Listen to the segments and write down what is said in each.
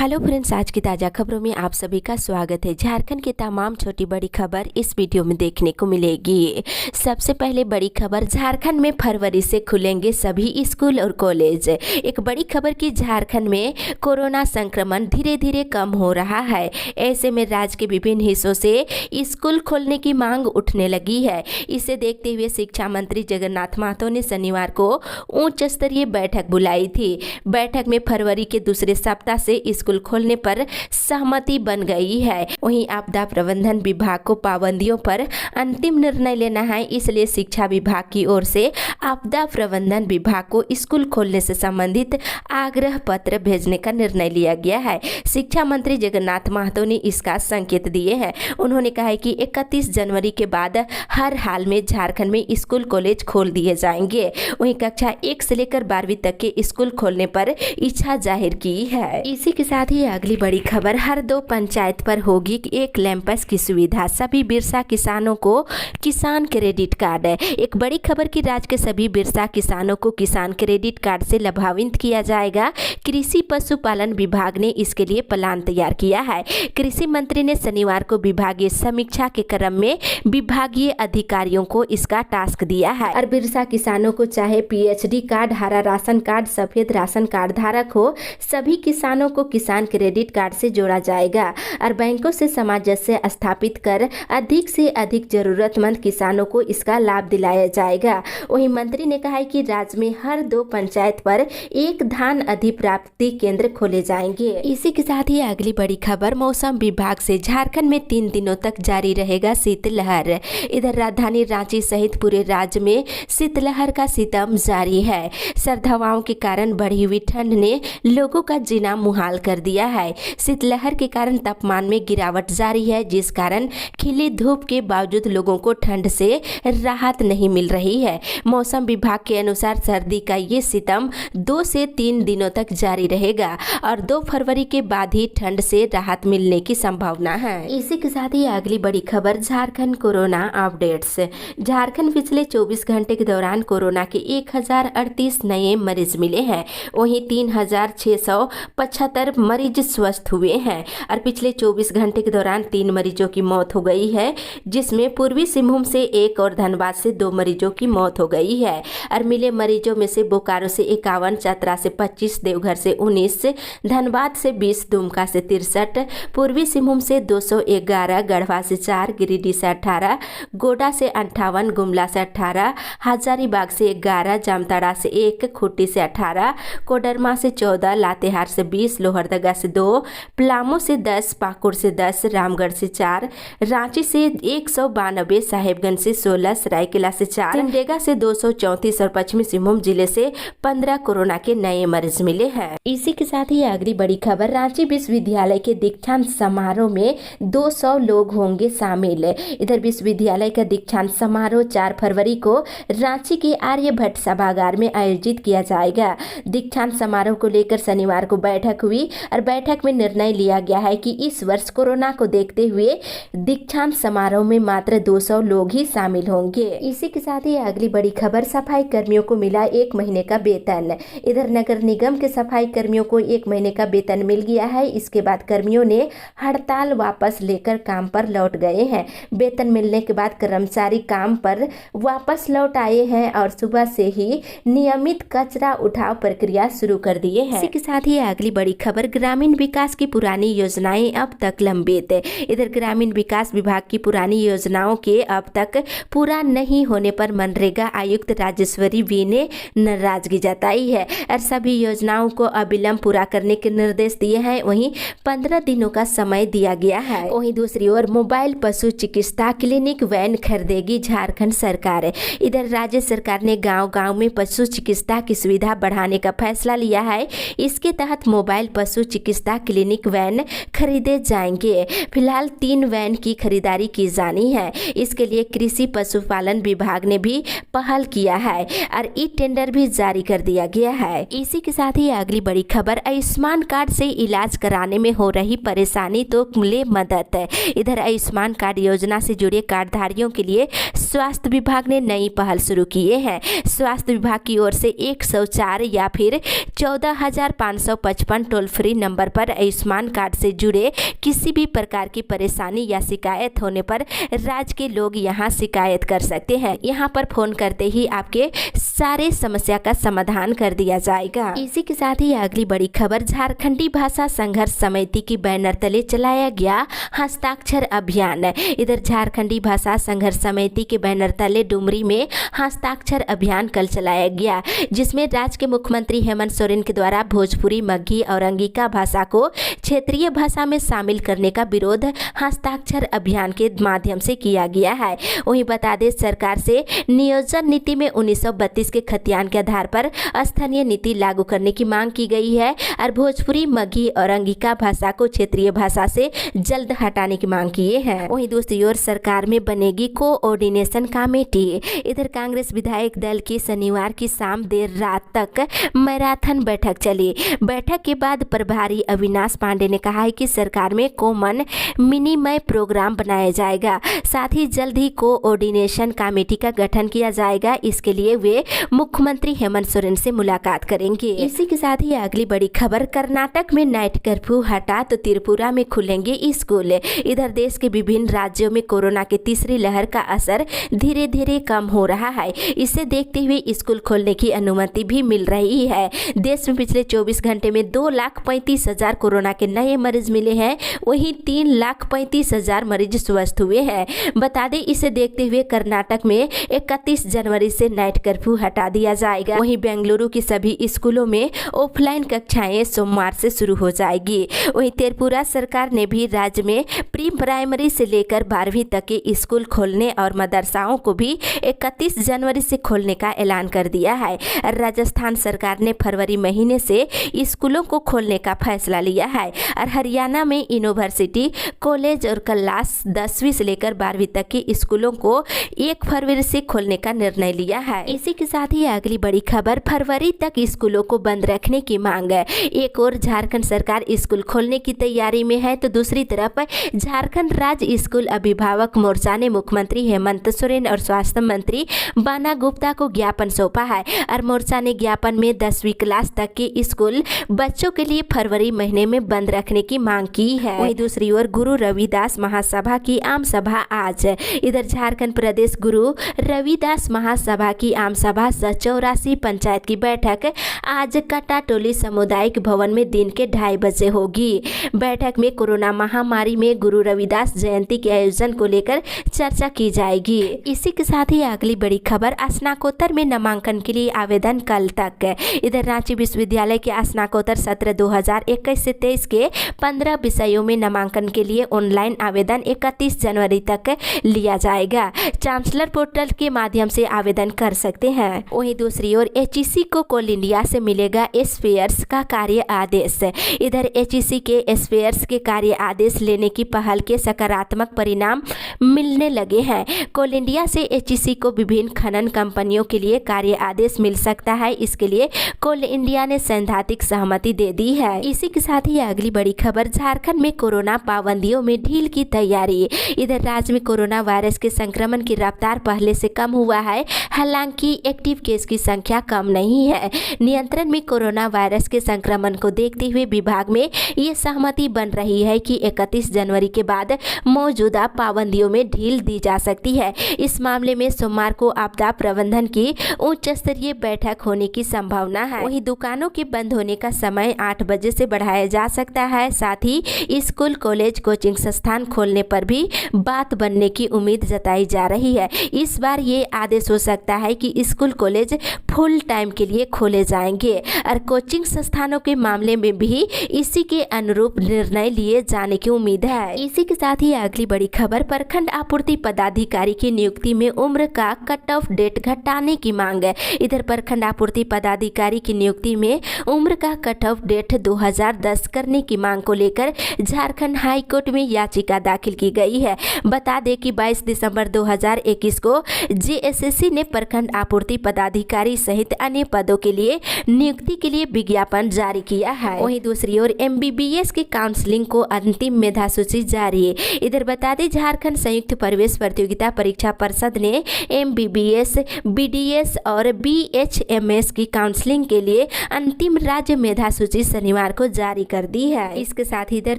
Hello friends, आज की ताज़ा खबरों में आप सभी का स्वागत है। झारखंड की तमाम छोटी बड़ी खबर इस वीडियो में देखने को मिलेगी। सबसे पहले बड़ी खबर, झारखंड में फरवरी से खुलेंगे सभी स्कूल और कॉलेज। एक बड़ी खबर कि झारखंड में कोरोना संक्रमण धीरे धीरे कम हो रहा है। ऐसे में राज्य के विभिन्न हिस्सों से स्कूल खोलने की मांग उठने लगी है। इसे देखते हुए शिक्षा मंत्री जगन्नाथ महतो ने शनिवार को उच्च स्तरीय बैठक बुलाई थी। बैठक में फरवरी के दूसरे सप्ताह से स्कूल खोलने पर सहमति बन गई है। वहीं आपदा प्रबंधन विभाग को पाबंदियों पर अंतिम निर्णय लेना है, इसलिए शिक्षा विभाग की ओर से आपदा प्रबंधन विभाग को स्कूल खोलने से संबंधित आग्रह पत्र भेजने का निर्णय लिया गया है। शिक्षा मंत्री जगन्नाथ महतो ने इसका संकेत दिए हैं। उन्होंने कहा है कि 31 जनवरी के बाद हर हाल में झारखंड में स्कूल कॉलेज खोल दिए जाएंगे। वहीं कक्षा 1 से लेकर 12वीं तक के स्कूल खोलने पर इच्छा जाहिर की है। इसी के साथ ही अगली बड़ी खबर, हर 2 पंचायत पर होगी एक लैंपस की सुविधा। सभी बिरसा किसानों को किसान क्रेडिट कार्ड। एक बड़ी खबर कि राज्य के सभी बिरसा किसानों को किसान क्रेडिट कार्ड से लाभान्वित किया जाएगा। कृषि पशुपालन विभाग ने इसके लिए प्लान तैयार किया है। कृषि मंत्री ने शनिवार को विभागीय समीक्षा के क्रम में विभागीय अधिकारियों को इसका टास्क दिया है। और बिरसा किसानों को चाहे पीएचडी कार्ड, हरा राशन कार्ड, सफेद राशन कार्ड धारक हो, सभी किसानों को किसान क्रेडिट कार्ड से जोड़ा जाएगा और बैंकों से सामंजस्य स्थापित कर अधिक से अधिक जरूरतमंद किसानों को इसका लाभ दिलाया जाएगा। वहीं मंत्री ने कहा है कि राज्य में हर 2 पंचायत पर एक धान अधिप्राप्ति केंद्र खोले जाएंगे। इसी के साथ ही अगली बड़ी खबर, मौसम विभाग से झारखंड में 3 दिनों तक जारी रहेगा शीतलहर। इधर राजधानी रांची सहित पूरे राज्य में शीतलहर का सितम जारी है। सर्द हवाओं के कारण बढ़ी हुई ठंड ने लोगों का जीना मुहाल कर दिया है। शीतलहर के कारण तापमान में गिरावट जारी है, जिस कारण खिली धूप के बावजूद लोगों को ठंड से राहत नहीं मिल रही है। मौसम विभाग के अनुसार सर्दी का ये सितम 2 से 3 दिनों तक जारी रहेगा और 2 फरवरी के बाद ही ठंड से राहत मिलने की संभावना है। इसी के साथ ही अगली बड़ी खबर, झारखंड कोरोना अपडेट्स। झारखंड पिछले 24 घंटे के दौरान कोरोना के 1038 नए मरीज मिले हैं। वहीं 3675 मरीज स्वस्थ हुए हैं और पिछले 24 घंटे के दौरान 3 मरीजों की मौत हो गई है, जिसमें पूर्वी सिंहभूम से 1 और धनबाद से 2 मरीजों की मौत हो गई है। और मिले मरीजों में से बोकारो से 51, चतरा से 25, देवघर से 19, धनबाद से 20, दुमका से 63, पूर्वी सिंहभूम से 211, गढ़वा से 4, गिरिडीह से 18, गोड्डा से 58, गुमला से 18, हजारीबाग से 11, जामताड़ा से 1, खूंटी से 18, कोडरमा से 14, लातेहार से 20, लोहरदगा से 2, पलामू से 10, पाकुड़ से 10, रामगढ़ से 4, रांची से 192, साहेबगंज से 16, सरायकेला से 4, सिमडेगा से 234 और पश्चिमी सिंहभूम जिले से 15 कोरोना के नए मरीज मिले हैं। इसी के साथ ही अगली बड़ी खबर, रांची विश्वविद्यालय के दीक्षांत समारोह में 200 लोग होंगे शामिल। इधर विश्वविद्यालय का दीक्षांत समारोह 4 फरवरी को रांची के आर्यभट्ट सभागार में आयोजित किया जाएगा। दीक्षांत समारोह को लेकर शनिवार को बैठक हुई और बैठक में निर्णय लिया गया है कि इस वर्ष कोरोना को देखते हुए दीक्षांत समारोह में मात्र 200 लोग ही शामिल होंगे। इसी के साथ ही अगली बड़ी खबर, सफाई कर्मियों को मिला 1 महीने का वेतन। इधर नगर निगम के सफाई कर्मियों को 1 महीने का वेतन मिल गया है। इसके बाद कर्मियों ने हड़ताल वापस लेकर काम पर लौट गए हैं। वेतन मिलने के बाद कर्मचारी काम पर वापस लौट आए हैं और सुबह से ही नियमित कचरा उठाव प्रक्रिया शुरू कर दिए हैं। इसी के साथ ही अगली बड़ी खबर, ग्रामीण विकास की पुरानी योजनाएं अब तक लंबित। इधर ग्रामीण विकास विभाग की पुरानी योजनाओं के अब तक पूरा नहीं होने पर मनरेगा आयुक्त राजेश्वरी वी ने नाराजगी जताई है और सभी योजनाओं को अविलंब पूरा करने के निर्देश दिए हैं। वहीं 15 दिनों का समय दिया गया है। वहीं दूसरी ओर मोबाइल पशु चिकित्सा क्लिनिक वैन खरीदेगी झारखंड सरकार। इधर राज्य सरकार ने गांव-गांव में पशु चिकित्सा की सुविधा बढ़ाने का फैसला लिया है। इसके तहत मोबाइल पशु चिकित्सा क्लिनिक वैन खरीदे जाएंगे। फिलहाल 3 वैन की खरीदारी की जानी है। इसके लिए कृषि पशुपालन विभाग ने भी पहल किया है और ई टेंडर भी जारी कर दिया गया है। इसी के साथ ही अगली बड़ी खबर, आयुष्मान कार्ड से इलाज कराने में हो रही परेशानी तो मिले मदद। इधर आयुष्मान कार्ड योजना से जुड़े कार्डधारियों के लिए स्वास्थ्य विभाग ने नई पहल शुरू किए हैं। स्वास्थ्य विभाग की ओर से 104 या फिर 14,555 टोल फ्री टोल-फ्री नंबर पर आयुष्मान कार्ड से जुड़े किसी भी प्रकार की परेशानी या शिकायत होने पर राज्य के लोग यहाँ शिकायत कर सकते हैं। यहाँ पर फोन करते ही आपके सारे समस्या का समाधान कर दिया जाएगा। इसी के साथ ही अगली बड़ी खबर, झारखंडी भाषा संघर्ष समिति की बैनर तले चलाया गया हस्ताक्षर अभियान। इधर झारखंडी भाषा संघर्ष समिति के बैनर तले डुमरी में हस्ताक्षर अभियान कल चलाया गया, जिसमें राज्य के मुख्यमंत्री हेमंत सोरेन के द्वारा भोजपुरी, मगही और अंगिका भाषा को क्षेत्रीय भाषा में शामिल करने का विरोध हस्ताक्षर अभियान के माध्यम से किया गया है। वहीं बता दें, सरकार से नियोजन नीति में 1932 के खतियान के आधार पर स्थानीय नीति लागू करने की मांग की गई है और भोजपुरी, मगही और अंगिका भाषा को क्षेत्रीय भाषा से जल्द हटाने की मांग किए हैं। वहीं दूसरी ओर सरकार में बनेगी कोऑर्डिनेशन कमेटी। इधर कांग्रेस विधायक दल की शनिवार की शाम देर रात तक मैराथन बैठक चली। बैठक के बाद प्रभारी अविनाश पांडे ने कहा है कि सरकार में कॉमन विनिमय प्रोग्राम बनाया जाएगा, साथ ही जल्द ही कोऑर्डिनेशन कमेटी का गठन किया जाएगा। इसके लिए वे मुख्यमंत्री हेमंत सोरेन से मुलाकात करेंगे। इसी के साथ ही अगली बड़ी खबर, कर्नाटक में नाइट कर्फ्यू हटा तो त्रिपुरा में खुलेंगे स्कूल। इधर देश के विभिन्न राज्यों में कोरोना की तीसरी लहर का असर धीरे धीरे कम हो रहा है। इसे देखते हुए स्कूल खोलने की अनुमति भी मिल रही है। देश में पिछले 24 घंटे में 2,35,000 कोरोना के नए मरीज मिले हैं, वहीं 3,35,000 मरीज स्वस्थ हुए हैं। बता दें, इसे देखते हुए कर्नाटक में 31 जनवरी से नाइट कर्फ्यू हटा दिया जाएगा। वहीं बेंगलुरु की सभी स्कूलों में ऑफलाइन कक्षाएं सोमवार से शुरू हो जाएगी। वहीं त्रिपुरा सरकार ने भी राज्य में प्री प्राइमरी से लेकर 12वीं तक के स्कूल खोलने और मदरसाओं को भी 31 जनवरी से खोलने का ऐलान कर दिया है। राजस्थान सरकार ने फरवरी महीने से स्कूलों को खोलने का फैसला लिया है और हरियाणा में यूनिवर्सिटी, कॉलेज और क्लास 10वीं से लेकर 12वीं तक के स्कूलों को 1 फरवरी से खोलने का निर्णय लिया है। इसी के साथ ही अगली बड़ी खबर, फरवरी तक स्कूलों को बंद रखने की मांग है। एक और झारखंड सरकार स्कूल खोलने की तैयारी में है, तो दूसरी तरफ झारखंड राज्य स्कूल अभिभावक मोर्चा ने मुख्यमंत्री हेमंत सोरेन और स्वास्थ्य मंत्री बाना गुप्ता को ज्ञापन सौंपा है और मोर्चा ने ज्ञापन में 10वीं क्लास तक के स्कूल बच्चों के लिए फरवरी महीने में बंद रखने की मांग की है। वहीं दूसरी ओर गुरु रविदास महासभा की आम सभा आज। इधर झारखंड प्रदेश गुरु रविदास महासभा की आम सभा 84 पंचायत की बैठक आज कटाटोली सामुदायिक भवन में दिन के 2:30 बजे होगी। बैठक में कोरोना महामारी में गुरु रविदास जयंती के आयोजन को लेकर चर्चा की जाएगी। इसी के साथ ही अगली बड़ी खबर, स्नातकोत्तर में नामांकन के लिए आवेदन कल तक। इधर रांची विश्वविद्यालय के स्नातकोत्तर सत्र 2021 से 23 के 15 विषयों में नामांकन के लिए ऑनलाइन आवेदन 31 जनवरी तक लिया जाएगा। चांसलर पोर्टल के माध्यम से आवेदन कर सकते हैं। वहीं दूसरी ओर HEC को कोल इंडिया से मिलेगा स्पेयर्स का कार्य आदेश। इधर HEC के स्पेयर्स के कार्य आदेश लेने की पहल के सकारात्मक परिणाम मिलने लगे हैं। कोल इंडिया से HEC को विभिन्न खनन कंपनियों के लिए कार्य आदेश मिल सकता है। इसके लिए कोल इंडिया ने सैद्धांतिक सहमति दे दी है। इसी के साथ ही अगली बड़ी खबर, झारखंड में कोरोना पाबंदियों में ढील की तैयारी। इधर राज्य में कोरोना वायरस के संक्रमण की रफ्तार पहले से कम हुआ है, हालांकि एक्टिव केस की संख्या कम नहीं है। नियंत्रण में कोरोना वायरस के संक्रमण को देखते हुए विभाग में ये सहमति बन रही है कि 31 जनवरी के बाद मौजूदा पाबंदियों में ढील दी जा सकती है। इस मामले में सोमवार को आपदा प्रबंधन की उच्च स्तरीय बैठक होने की संभावना है। वहीं दुकानों के बंद होने का समय 8 बजे से बढ़ाया जा सकता है। साथ ही स्कूल, कॉलेज, कोचिंग संस्थान खोलने पर भी बात बनने की उम्मीद जताई जा रही है। इस बार ये आदेश हो सकता है कि स्कूल, कॉलेज फुल टाइम के लिए खोले जाएंगे और कोचिंग संस्थानों के मामले में भी इसी के अनुरूप निर्णय लिए जाने की उम्मीद है। इसी के साथ ही अगली बड़ी खबर, प्रखंड आपूर्ति पदाधिकारी की नियुक्ति में उम्र का कट ऑफ डेट घटाने की मांग है। इधर प्रखंड आपूर्ति पदाधिकारी की नियुक्ति में उम्र का कट ऑफ डेट 2010 करने बढ़ाने की मांग को लेकर झारखंड हाई कोर्ट में याचिका दाखिल की गई है। बता दें कि 22 दिसंबर 2021 को जेएसएससी ने प्रखंड आपूर्ति पदाधिकारी सहित अन्य पदों के लिए नियुक्ति के लिए विज्ञापन जारी किया है। वहीं दूसरी ओर एमबीबीएस की काउंसलिंग को अंतिम मेधा सूची जारी है। इधर बता दें झारखंड संयुक्त प्रवेश प्रतियोगिता परीक्षा परिषद ने एमबीबीएस, बीडीएस और बीएचएमएस की काउंसलिंग के लिए अंतिम राज्य मेधा सूची शनिवार को जारी कर दी है। इसके साथ ही इधर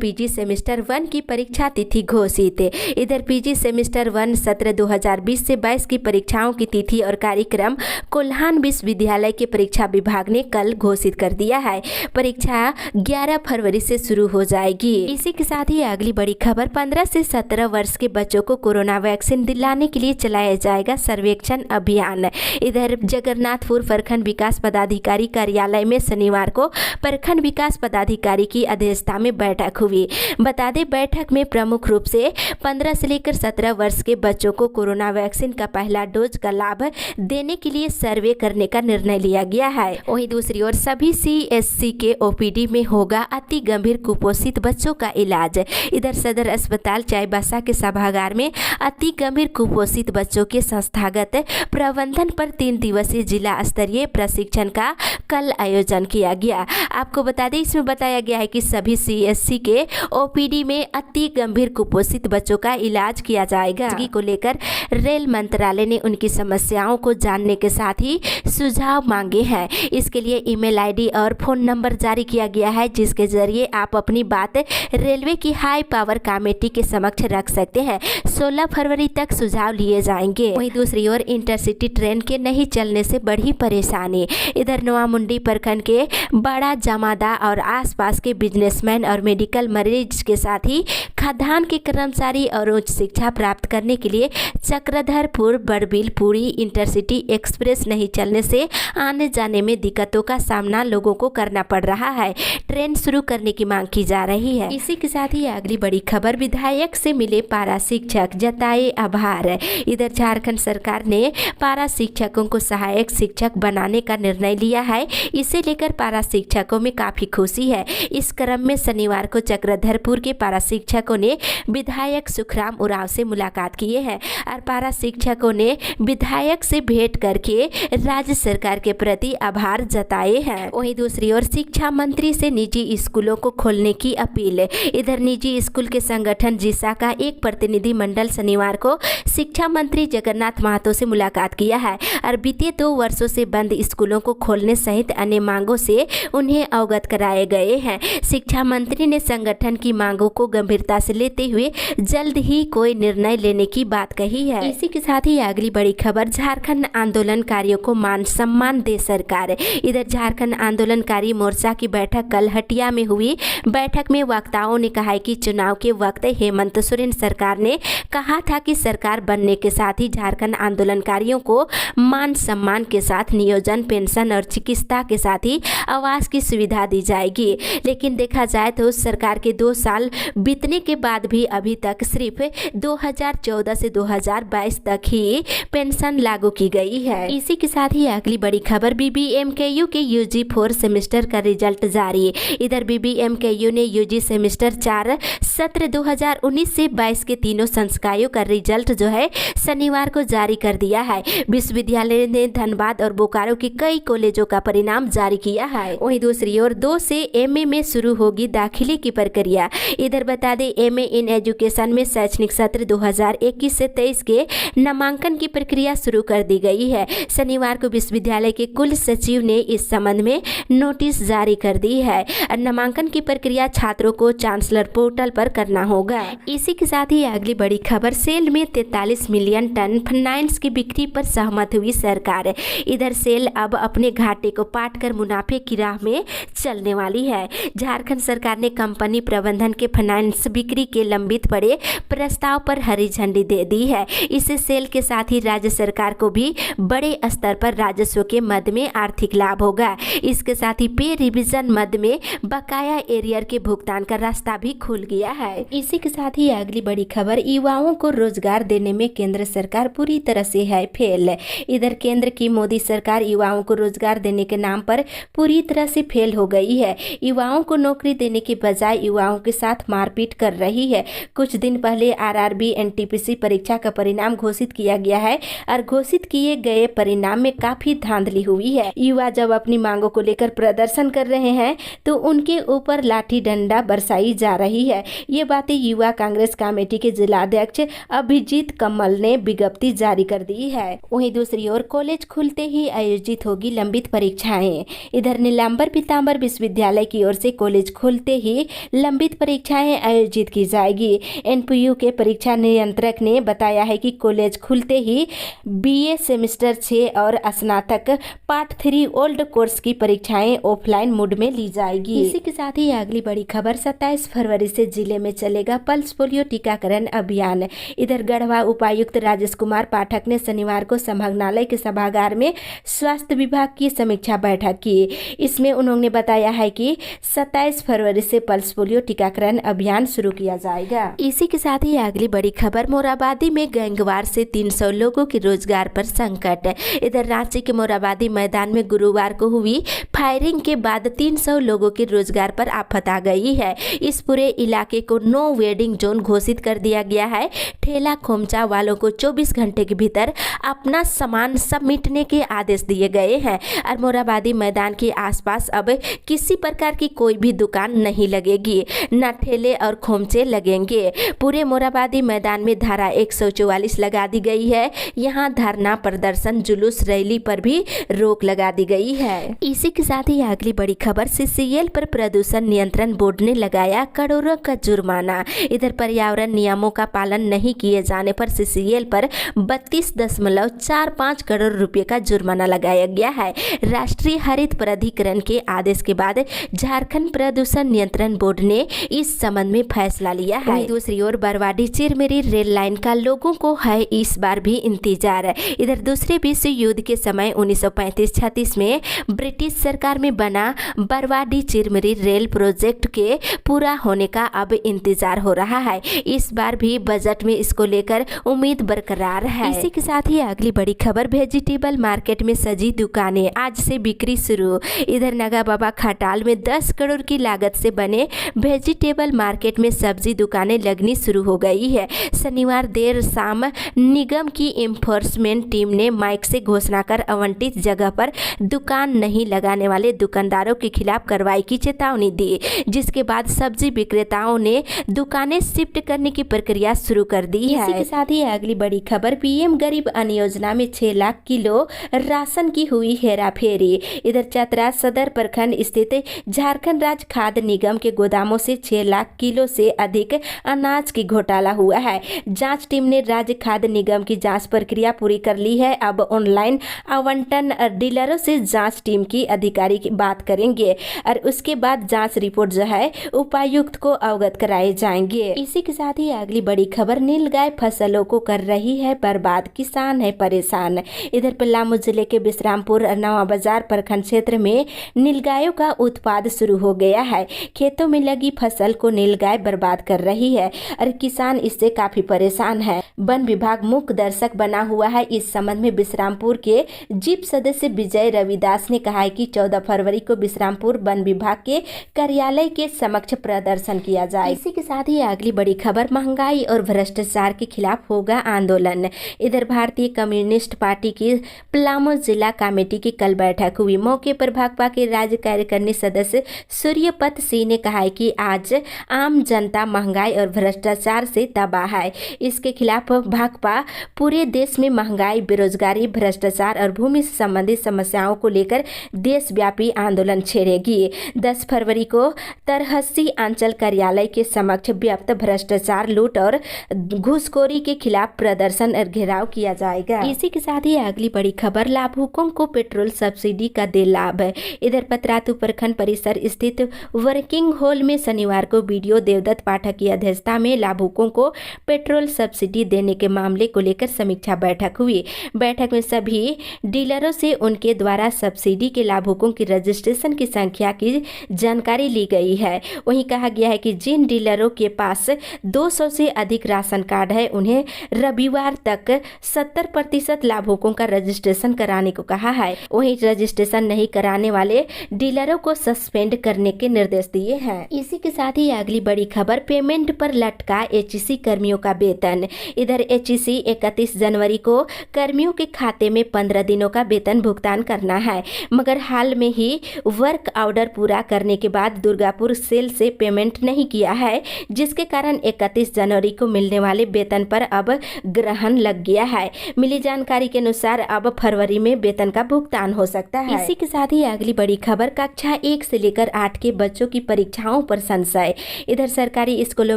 पीजी सेमेस्टर 1 की परीक्षा तिथि घोषित है। इधर पीजी सेमेस्टर 1 सत्र 2020 से 22 की परीक्षाओं की तिथि और कार्यक्रम कोल्हान विश्वविद्यालय के परीक्षा विभाग ने कल घोषित कर दिया है। परीक्षा 11 फरवरी से शुरू हो जाएगी। इसी के साथ ही अगली बड़ी खबर, 15 से 17 वर्ष के बच्चों को कोरोना वैक्सीन दिलाने के लिए चलाया जाएगा सर्वेक्षण अभियान। इधर जगन्नाथपुर प्रखंड विकास पदाधिकारी कार्यालय में शनिवार को प्रखंड विकास पदाधिकारी की अध्यक्षता में बैठक हुई। बता दें बैठक में प्रमुख रूप से 15 से लेकर 17 वर्ष के बच्चों को कोरोना वैक्सीन का पहला डोज का लाभ देने के लिए सर्वे करने का निर्णय लिया गया है। वहीं दूसरी ओर सभी सीएससी के ओपीडी में होगा अति गंभीर कुपोषित बच्चों का इलाज। इधर सदर अस्पताल चाईबासा के सभागार में अति गंभीर कुपोषित बच्चों के संस्थागत प्रबंधन पर 3 दिवसीय जिला स्तरीय प्रशिक्षण का कल आयोजन किया गया। आपको बता दें इसमें बताया गया है कि सभी सीएससी के ओपीडी में अति गंभीर कुपोषित बच्चों का इलाज किया जाएगा। इसकी को लेकर रेल मंत्रालय ने उनकी समस्याओं को जानने के साथ ही सुझाव मांगे हैं। इसके लिए ईमेल आईडी और फोन नंबर जारी किया गया है, जिसके जरिए आप अपनी बात रेलवे की हाई पावर कमेटी के समक्ष रख सकते हैं। 16 फरवरी तक सुझाव लिए जाएंगे। वहीं दूसरी ओर इंटरसिटी ट्रेन के नहीं चलने से बढ़ी परेशानी। इधर नोआमुंडी प्रखंड के बड़ा जमादा और आसपास के बिजनेसमैन और मेडिकल मरीज के साथ ही खाद्यान्न के कर्मचारी और उच्च शिक्षा प्राप्त करने के लिए चक्रधरपुर बड़बिल पुरी इंटरसिटी एक्सप्रेस नहीं चलने से आने जाने में दिक्कतों का सामना लोगों को करना पड़ रहा है। ट्रेन शुरू करने की मांग की जा रही है। इसी के साथ ही अगली बड़ी खबर, विधायक से मिले पारा शिक्षक, जताए आभार। इधर झारखंड सरकार ने पारा शिक्षकों को सहायक शिक्षक बनाने का निर्णय लिया है। इसे लेकर पारा शिक्षकों में काफी खुशी है। इस क्रम में शनिवार को चक्रधरपुर के पारा शिक्षकों ने विधायक सुखराम उरांव से मुलाकात किए हैं और पारा शिक्षकों ने विधायक से भेंट करके राज्य सरकार के प्रति आभार जताए हैं। वहीं दूसरी ओर शिक्षा मंत्री से निजी स्कूलों को खोलने की अपील। इधर निजी स्कूल के संगठन जिसा का एक प्रतिनिधि मंडल शनिवार को शिक्षा मंत्री जगन्नाथ महतो से मुलाकात किया है और बीते 2 वर्षों से बंद स्कूलों को खोलने सहित अन्य मांगों से उन्हें अवगत कराए गए हैं। शिक्षा मंत्री ने संगठन की मांगों को गंभीरता से लेते हुए जल्द ही कोई निर्णय लेने की बात कही है। इसी के साथ ही अगली बड़ी खबर, झारखंड आंदोलनकारियों को मान सम्मान दे सरकार। इधर झारखंड आंदोलनकारी मोर्चा की बैठक कल हटिया में हुई। बैठक में वक्ताओं ने कहा कि चुनाव के वक्त हेमंत सोरेन सरकार ने कहा था कि सरकार बनने के साथ ही झारखंड आंदोलनकारियों को मान सम्मान के साथ नियोजन, पेंशन और चिकित्सा के साथ ही आवास की सुविधा दी जाएगी। लेकिन देखा जाए तो सरकार के 2 साल बीतने के बाद भी अभी तक सिर्फ 2014 से 2022 तक ही पेंशन लागू की गई है। इसी के साथ ही अगली बड़ी खबर, बीबीएमकेयू के यूजी 4 सेमेस्टर का रिजल्ट जारी। इधर बीबीएमकेयू ने यूजी सेमेस्टर 4 सत्र 2019 से 22 के तीनों संकायों का रिजल्ट जो है शनिवार को जारी कर दिया है। विश्वविद्यालय ने धनबाद और बोकारो के कई कॉलेजों का परिणाम जारी किया है। वहीं दूसरी ओर 2 से एमए में शुरू होगी दाखिले की प्रक्रिया। इधर बता दें एमए इन एजुकेशन में शैक्षणिक सत्र 2021 से 23 के नामांकन की प्रक्रिया शुरू कर दी गई है। शनिवार को विश्वविद्यालय के कुल सचिव ने इस संबंध में नोटिस जारी कर दी है। नामांकन की प्रक्रिया छात्रों को चांसलर पोर्टल पर करना होगा। इसी के साथ ही अगली बड़ी खबर, सेल में 43 मिलियन टन फाइनेंस की बिक्री पर सहमत हुई सरकार। इधर सेल अब अपने घाटे को पाट कर मुनाफे की राह में चलने वाली है। झारखंड सरकार ने कंपनी प्रबंधन के फाइनेंस बिक्री बिक्री के लंबित पड़े प्रस्ताव पर हरी झंडी दे दी है। इससे सेल के साथ ही राज्य सरकार को भी बड़े स्तर पर राजस्व के मद में आर्थिक लाभ होगा। इसके साथ ही पे रिवीजन मद में बकाया एरियर के भुगतान का रास्ता भी खुल गया है। इसी के साथ ही अगली बड़ी खबर, युवाओं को रोजगार देने में केंद्र सरकार पूरी तरह से है फेल। इधर केंद्र की मोदी सरकार युवाओं को रोजगार देने के नाम पर पूरी तरह से फेल हो गई है। युवाओं को नौकरी देने के बजाय युवाओं के साथ मारपीट कर रही है। कुछ दिन पहले आरआरबी एनटीपीसी परीक्षा का परिणाम घोषित किया गया है और घोषित किए गए परिणाम में काफी धांधली हुई है। युवा जब अपनी मांगों को लेकर प्रदर्शन कर रहे हैं तो उनके ऊपर लाठी डंडा बरसाई जा रही है। ये बातें युवा कांग्रेस कमेटी के जिलाध्यक्ष अभिजीत कमल ने विज्ञप्ति जारी कर दी है। वहीं दूसरी ओर कॉलेज खुलते ही आयोजित होगी लंबित परीक्षाएं। इधर नीलांबर पीतांबर विश्वविद्यालय की ओर से कॉलेज खुलते ही लंबित परीक्षाएं आयोजित की जाएगी। एनपीयू के परीक्षा नियंत्रक ने बताया है कि कॉलेज खुलते ही बीए सेमेस्टर 6 और स्नातक पार्ट 3 ओल्ड कोर्स की परीक्षाएं ऑफलाइन मोड में ली जाएगी। इसी के साथ ही अगली बड़ी खबर, 27 फरवरी से जिले में चलेगा पल्स पोलियो टीकाकरण अभियान। इधर गढ़वा उपायुक्त राजेश कुमार पाठक ने शनिवार को संभागनालय के सभागार में स्वास्थ्य विभाग की समीक्षा बैठक की। इसमें उन्होंने बताया है कि 27 फरवरी से पल्स पोलियो टीकाकरण अभियान शुरू किया जाएगा। इसी के साथ ही अगली बड़ी खबर, मोराबादी में गैंगवार से 300 लोगों के रोजगार पर संकट। इधर रांची के मोराबादी मैदान में गुरुवार को हुई फायरिंग के बाद 300 लोगों के रोजगार पर आफत आ गई है। इस पूरे इलाके को नो वेडिंग जोन घोषित कर दिया गया है। ठेला खोमचा वालों को 24 घंटे के भीतर अपना सामान समेटने के आदेश दिए गए हैं और मोराबादी मैदान के आसपास अब किसी प्रकार की कोई भी दुकान नहीं लगेगी, न ठेले और खोमचे लगेंगे। पूरे मोराबादी मैदान में धारा 144 लगा दी गई है। यहाँ धरना प्रदर्शन जुलूस रैली पर भी रोक लगा दी गई है। इसी के साथ ही अगली बड़ी खबर, सीसीएल पर प्रदूषण नियंत्रण बोर्ड ने लगाया करोड़ों का जुर्माना। इधर पर्यावरण नियमों का पालन नहीं किए जाने पर सीसीएल पर 32.45 करोड़ रुपए का जुर्माना लगाया गया है। राष्ट्रीय हरित प्राधिकरण के आदेश के बाद झारखंड प्रदूषण नियंत्रण बोर्ड ने इस संबंध में फैसला लिया है। दूसरी ओर बरवाडी चिरमिरी रेल लाइन का लोगों को है इस बार भी इंतजार। इधर दूसरे विश्व युद्ध के समय 1935-36 में ब्रिटिश सरकार में बना बरवाडी चिरमिरी रेल प्रोजेक्ट के पूरा होने का अब इंतजार हो रहा है। इस बार भी बजट में इसको लेकर उम्मीद बरकरार है। इसी के साथ ही अगली बड़ी खबर, वेजिटेबल मार्केट में सजी दुकानें आज से बिक्री शुरू। इधर नगा बाबा खटाल में 10 करोड़ की लागत से बने वेजिटेबल मार्केट में सब्जी दुकानें लगनी शुरू हो गई है। शनिवार देर शाम निगम की एनफोर्समेंट टीम ने माइक से घोषणा कर आवंटित जगह पर दुकान नहीं लगाने वाले दुकानदारों के खिलाफ कार्रवाई की चेतावनी दी, जिसके बाद सब्जी विक्रेताओं ने दुकानें शिफ्ट करने की प्रक्रिया शुरू कर दी है। इसी के साथ ही अगली बड़ी खबर, पीएम गरीब अन्न योजना में 6 लाख किलो राशन की हुई हेराफेरी। इधर चतरा सदर प्रखंड स्थित झारखंड राज्य खाद्य निगम के गोदामों से 6 लाख किलो से अधिक अनाज की घोटाला हुआ है। जांच टीम ने राज्य खाद्य निगम की जांच प्रक्रिया पूरी कर ली है। अब ऑनलाइन आवंटन डीलरों से जांच टीम की अधिकारी की बात करेंगे और उसके बाद जांच रिपोर्ट जो है उपायुक्त को अवगत कराए जाएंगे। इसी के साथ ही अगली बड़ी खबर, नीलगाय फसलों को कर रही है बर्बाद, किसान है परेशान। इधर पलामू जिले के विश्रामपुर नवा बाजार प्रखंड क्षेत्र में नीलगायों का उत्पाद शुरू हो गया है। खेतों में लगी फसल को नीलगाय बर्बाद कर रही है और किसान इससे काफी परेशान है। वन विभाग मुख्य दर्शक बना हुआ है। इस संबंध में विश्रामपुर के जीप सदस्य विजय रविदास ने कहा है कि 14 फरवरी को विश्रामपुर वन विभाग के कार्यालय के समक्ष प्रदर्शन किया जाए। इसी के साथ ही अगली बड़ी खबर, महंगाई और भ्रष्टाचार के खिलाफ होगा आंदोलन। इधर भारतीय कम्युनिस्ट पार्टी की पलामू जिला कमेटी की कल बैठक हुई। मौके पर भाकपा के राज्य कार्यकारिणी सदस्य सूर्यपत सिंह ने कहा है कि आज आम जनता महंगाई और भ्रष्टाचार से तबाह है। इसके खिलाफ भाकपा पूरे देश में महंगाई, बेरोजगारी, भ्रष्टाचार और भूमि से संबंधित समस्याओं को लेकर देशव्यापी आंदोलन छेड़ेगी। 10 फरवरी को तरहसी अंचल कार्यालय के समक्ष व्याप्त भ्रष्टाचार, लूट और घूसखोरी के खिलाफ प्रदर्शन और घेराव किया जाएगा। इसी के साथ ही अगली बड़ी खबर, लाभुकों को पेट्रोल सब्सिडी का दे लाभ। इधर पतरातू प्रखंड परिसर स्थित वर्किंग हॉल में शनिवार को बीडीओ देवदत्त भगत पाठक की अध्यक्षता में लाभुकों को पेट्रोल सब्सिडी देने के मामले को लेकर समीक्षा बैठक हुई। बैठक में सभी डीलरों से उनके द्वारा सब्सिडी के लाभुकों की रजिस्ट्रेशन की संख्या की जानकारी ली गई है। वहीं कहा गया है कि जिन डीलरों के पास 200 से अधिक राशन कार्ड है उन्हें रविवार तक 70% लाभुकों का रजिस्ट्रेशन कराने को कहा है। वहीं रजिस्ट्रेशन नहीं कराने वाले डीलरों को सस्पेंड करने के निर्देश दिए हैं। इसी के साथ ही अगली बड़ी खबर, पेमेंट पर लटका एचईसी कर्मियों का वेतन। इधर एचईसी 31 जनवरी को कर्मियों के खाते में 15 दिनों का वेतन भुगतान करना है, मगर हाल में ही वर्क ऑर्डर पूरा करने के बाद दुर्गापुर सेल से पेमेंट नहीं किया है, जिसके कारण 31 जनवरी को मिलने वाले वेतन पर अब ग्रहण लग गया है। मिली जानकारी के अनुसार अब फरवरी में वेतन का भुगतान हो सकता है। इसी के साथ ही अगली बड़ी खबर, कक्षा 1 से लेकर 8 के बच्चों की परीक्षाओं पर संशय। इधर सरकारी स्कूलों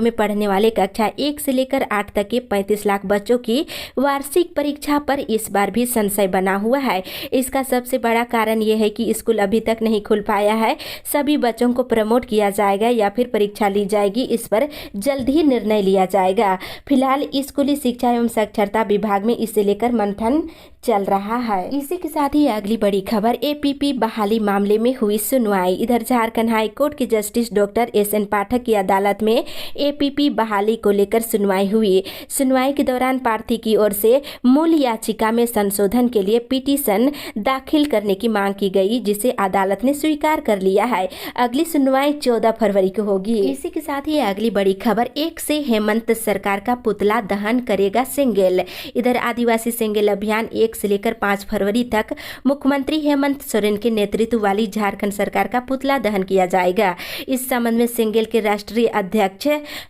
में पढ़ने वाले कक्षा 1 से लेकर 8 तक के 35 लाख बच्चों की वार्षिक परीक्षा पर इस बार भी संशय बना हुआ है। इसका सबसे बड़ा कारण यह है कि स्कूल अभी तक नहीं खुल पाया है। सभी बच्चों को प्रमोट किया जाएगा या फिर परीक्षा ली जाएगी, इस पर जल्द ही निर्णय लिया जाएगा। फिलहाल स्कूली शिक्षा एवं साक्षरता विभाग में इसे लेकर मंथन चल रहा है। इसी के साथ ही अगली बड़ी खबर, एपीपी बहाली मामले में हुई सुनवाई। इधर झारखंड हाई कोर्ट के जस्टिस डॉक्टर एसएन पाठक की अदालत में एपीपी बहाली को लेकर सुनवाई हुई। सुनवाई के दौरान प्रार्थी की ओर से मूल याचिका में संशोधन के लिए पिटीशन दाखिल करने की मांग की गई, जिसे अदालत ने स्वीकार कर लिया है। अगली सुनवाई 14 फरवरी को होगी। इसी के साथ ही अगली बड़ी खबर, 1 से हेमंत सरकार का पुतला दहन करेगा सेंगेल। इधर आदिवासी सेंगेल अभियान 1 से लेकर 5 फरवरी तक मुख्यमंत्री हेमंत सोरेन के नेतृत्व वाली झारखंड सरकार का पुतला दहन किया जाएगा। इस संबंध में सेंगेल के राष्ट्रीय अध्यक्ष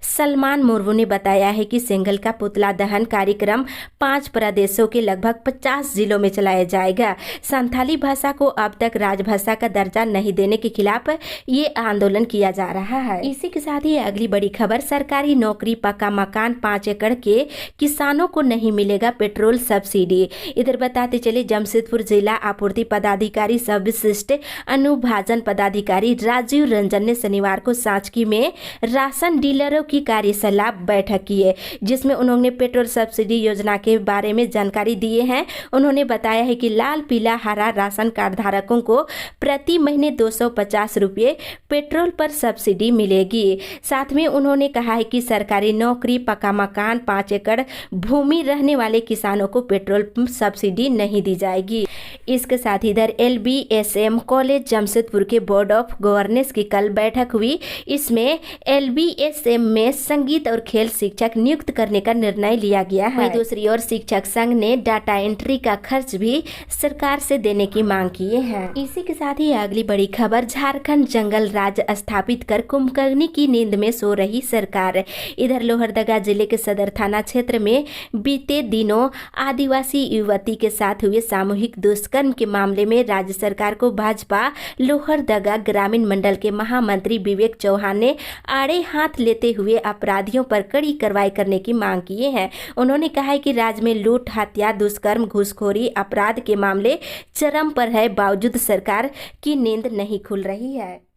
सलमान मुर्मू ने बताया है कि सेंगेल का पुतला दहन कार्यक्रम 5 प्रदेशों के लगभग 50 जिलों में चलाया जाएगा। संथाली भाषा को अब तक राजभाषा का दर्जा नहीं देने के खिलाफ ये आंदोलन किया जा रहा है। इसी के साथ ही अगली बड़ी खबर, सरकारी नौकरी, पक्का मकान, 5 एकड़ के किसानों को नहीं मिलेगा पेट्रोल सब्सिडी। इधर बताते चले, जमशेदपुर जिला आपूर्ति पदाधिकारी सब विशिष्ट अनुभाजन पदाधिकारी राजीव रंजन ने शनिवार को सांचकी में राशन डीलरों की कार्यशाला बैठक की है, जिसमें उन्होंने पेट्रोल सब्सिडी योजना के बारे में जानकारी दिए हैं। उन्होंने बताया है कि लाल, पीला, हरा राशन कार्ड धारकों को प्रति महीने 250 रुपये पेट्रोल पर सब्सिडी मिलेगी। साथ में उन्होंने कहा है कि सरकारी नौकरी, पक्का मकान, 5 एकड़ भूमि रहने वाले किसानों को पेट्रोल सब्सिडी नहीं दी जाएगी। इसके साथ इधर LBSM कॉलेज जमशेदपुर के बोर्ड ऑफ गवर्नेंस की कल बैठक हुई। इसमें LBSM में संगीत और खेल शिक्षक नियुक्त करने का निर्णय लिया गया है। दूसरी ओर शिक्षक संघ ने डाटा एंट्री का खर्च भी सरकार से देने की मांग की है। इसी के साथ ही अगली बड़ी खबर, झारखंड जंगल राज स्थापित कर कुंभकर्णी की नींद में सो रही सरकार। इधर लोहरदगा जिले के सदर थाना क्षेत्र में बीते दिनों आदिवासी युवती के साथ हुए सामूहिक दुष्कर्म के मामले में राज्य सरकार को भाजपा लोहरदगा ग्रामीण मंडल के महामंत्री विवेक चौहान ने आड़े हाथ लेते हुए अपराधियों पर कड़ी कार्रवाई करने की मांग की है। उन्होंने कहा है कि राज्य में लूट, हत्या, दुष्कर्म, घूसखोरी, अपराध के मामले चरम पर है, बावजूद सरकार की नींद नहीं खुल रही है।